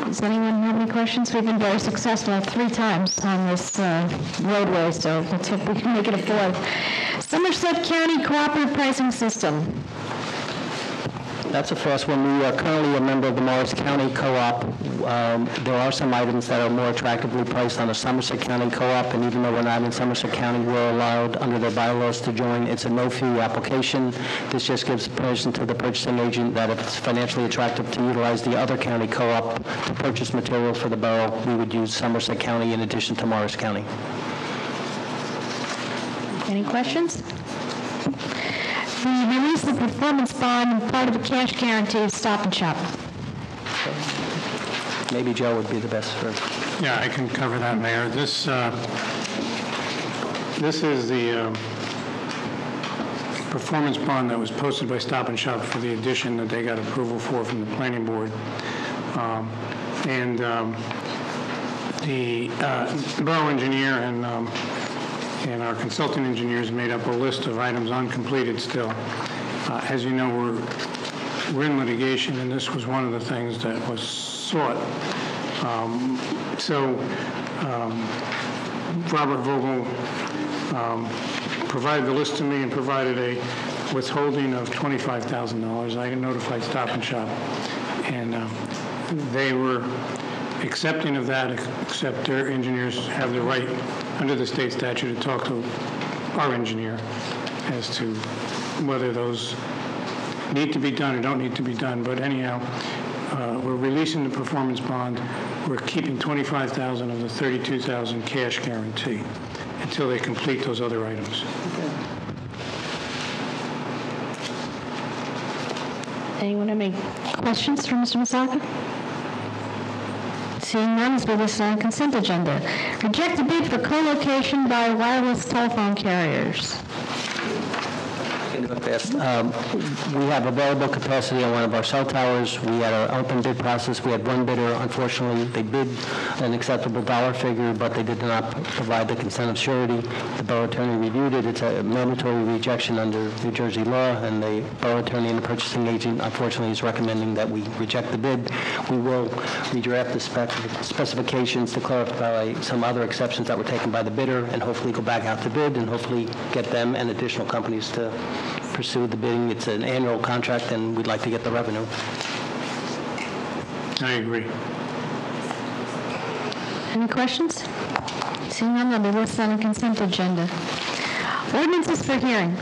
Does anyone have any questions? We've been very successful 3 times on this roadway, so let's hope we can make it a 4th. Somerset County Cooperative Pricing System. That's a first one. We are currently a member of the Morris County Co-op. There are some items that are more attractively priced on a Somerset County Co-op, and even though we're not in Somerset County, we're allowed under their bylaws to join. It's a no-fee application. This just gives permission to the purchasing agent that if it's financially attractive to utilize the other county co-op to purchase materials for the borough, we would use Somerset County in addition to Morris County. Any questions? The release of the performance bond and part of the cash guarantee is Stop and Shop. Maybe Joe would be the best for. Yeah, I can cover that, Mayor. This is the performance bond that was posted by Stop and Shop for the addition that they got approval for from the planning board. The borough engineer and our consulting engineers made up a list of items uncompleted still. As you know, we're in litigation, and this was one of the things that was sought. Robert Vogel provided the list to me and provided a withholding of $25,000. I notified Stop and Shop, and they were accepting of that, except their engineers have the right under the state statute to talk to our engineer as to whether those need to be done or don't need to be done. But anyhow, we're releasing the performance bond. We're keeping $25,000 of the $32,000 cash guarantee until they complete those other items. Okay. Anyone have any questions for Mr. Masaka? Seeing none, let's move this on consent agenda. Reject a bid for co-location by wireless telephone carriers. We have available capacity on one of our cell towers. We had our open bid process. We had one bidder. Unfortunately, they bid an acceptable dollar figure, but they did not provide the consent of surety. The borough attorney reviewed it. It's a mandatory rejection under New Jersey law, and the borough attorney and the purchasing agent, unfortunately, is recommending that we reject the bid. We will redraft the specifications to clarify some other exceptions that were taken by the bidder, and hopefully go back out to bid, and hopefully get them and additional companies to pursue the bidding. It's an annual contract, and we'd like to get the revenue. I agree. Any questions? Seeing none, there'll be listed on the consent agenda. Ordinances for hearing.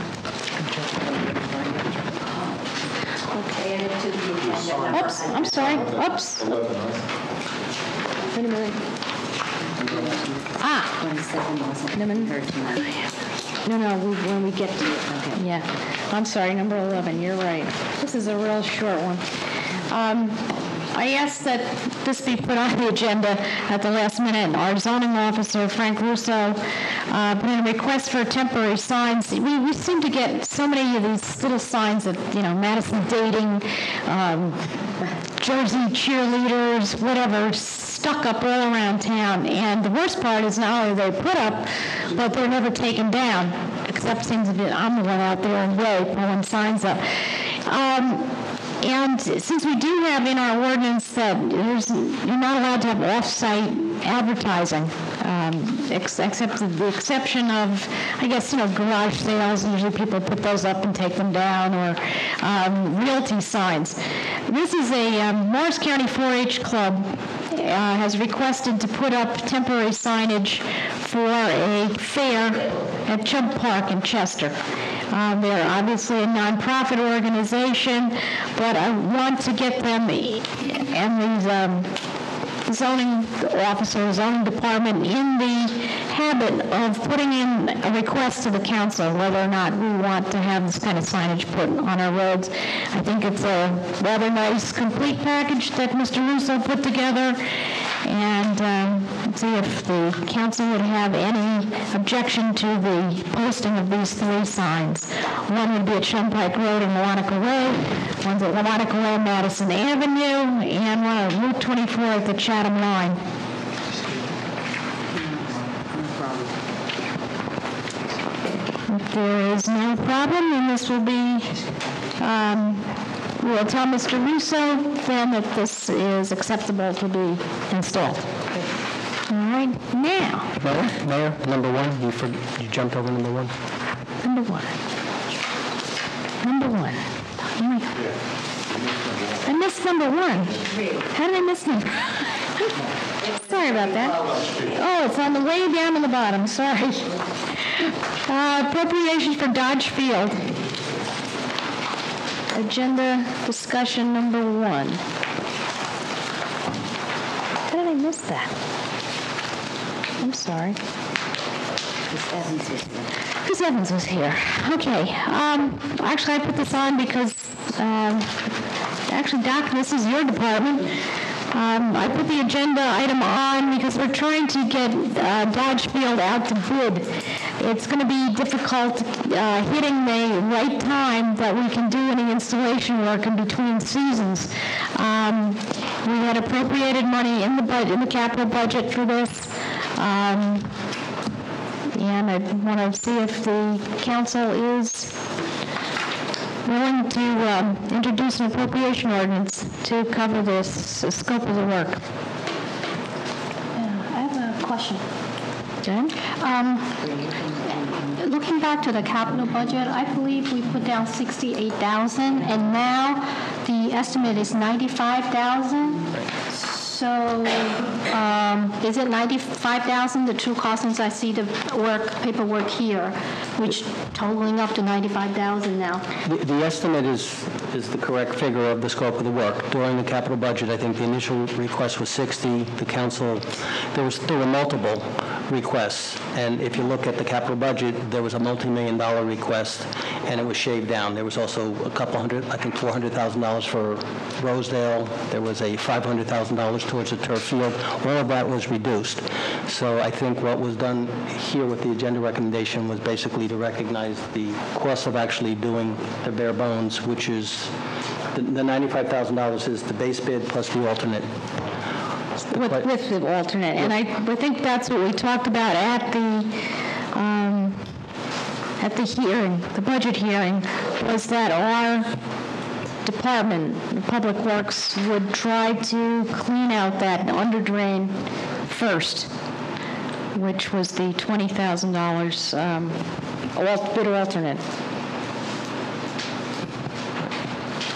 Okay, and to the agenda. Oops, I'm sorry. Oops. Wait a minute. 27 wasn't heard tonight. No, when we get to it. Okay. Yeah. I'm sorry, number 11. You're right. This is a real short one. I asked that this be put on the agenda at the last minute. Our zoning officer, Frank Russo, put in a request for temporary signs. We seem to get so many of these little signs that, Madison dating, Jersey cheerleaders, whatever, stuck up all around town. And the worst part is not only they put up, but they're never taken down, except seems to be I'm the one out there in Ray pulling signs up. And since we do have in our ordinance that you're not allowed to have off-site advertising, except the exception of, I guess, garage sales. Usually people put those up and take them down, or realty signs. This is a Morris County 4-H Club has requested to put up temporary signage for a fair at Chubb Park in Chester. They're obviously a nonprofit organization, but I want to get them and the zoning officer, zoning department in the habit of putting in a request to the council whether or not we want to have this kind of signage put on our roads. I think it's a rather nice complete package that Mr. Russo put together, and see if the council would have any objection to the posting of these 3 signs. One would be at Shumpike Road and Wawanaka Way, one's at Wawanaka Way and Madison Avenue, and one at Route 24 at the Chatham line. If there is no problem, then this will be We will tell Mr. Russo then that this is acceptable to be installed. All right, now, Mayor, number one, you jumped over number one. number one. Oh my God. I missed number one. How did I miss number? Sorry about that. Oh, it's on the way down in the bottom, sorry. Appropriations for Dodge Field. Agenda discussion number one. How did I miss that? I'm sorry. Chris Evans was here. Okay. Actually, I put this on because, actually, Doc, this is your department. I put the agenda item on because we're trying to get Dodge Field out to bid. It's going to be difficult hitting the right time that we can do any installation work in between seasons. We had appropriated money in the budget, in the capital budget for this. And I want to see if the council is willing to introduce an appropriation ordinance to cover this scope of the work. I have a question. Okay? Looking back to the capital budget, I believe we put down 68,000, and now the estimate is 95,000. So is it 95,000, the true cost, since I see the paperwork here, which totaling up to 95,000 now? The estimate is the correct figure of the scope of the work. During the capital budget, I think the initial request was 60. The council, there were multiple requests, and if you look at the capital budget, there was a multi-million-dollar request, and it was shaved down. There was also a couple hundred, I think $400,000 for Rosedale. There was a $500,000 towards the turf field. All of that was reduced. So I think what was done here with the agenda recommendation was basically to recognize the cost of actually doing the bare bones, which is the $95,000 is the base bid plus the alternate. With the alternate, and I think that's what we talked about at the hearing, the budget hearing, was that our department, Public Works, would try to clean out that under drain first, which was the $20,000 bid alternate.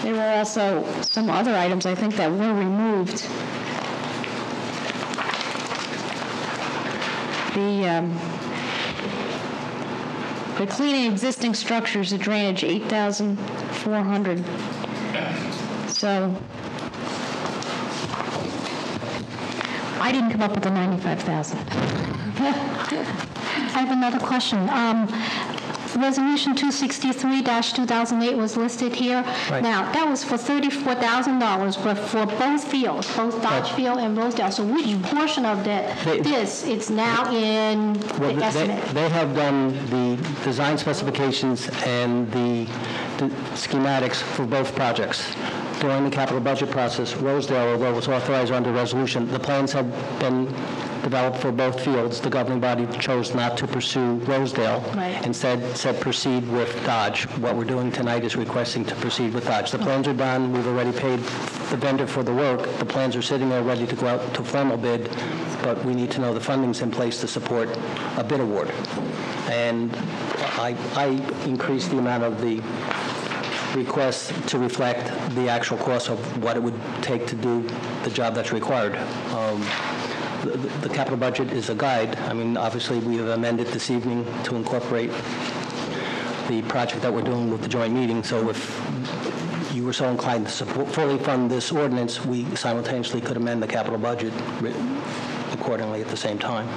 There were also some other items, I think, that were removed. The cleaning existing structures, the drainage, 8,400. So I didn't come up with the 95,000. I have another question. Resolution 263-2008 was listed here. Right. Now, that was for $34,000, but for both fields, both Dodge Field and Rosedale. So which portion of it's now in the estimate? They have done the design specifications and the schematics for both projects. During the capital budget process, Rosedale, although it was authorized under resolution, the plans have been developed for both fields. The governing body chose not to pursue Rosedale. Right. Instead said proceed with Dodge. What we're doing tonight is requesting to proceed with Dodge. The plans are done. We've already paid the vendor for the work. The plans are sitting there ready to go out to formal bid, but we need to know the funding's in place to support a bid award. And I increased the amount of the request to reflect the actual cost of what it would take to do the job that's required. The capital budget is a guide. I mean, obviously, we have amended this evening to incorporate the project that we're doing with the joint meeting. So if you were so inclined to fully fund this ordinance, we simultaneously could amend the capital budget accordingly at the same time.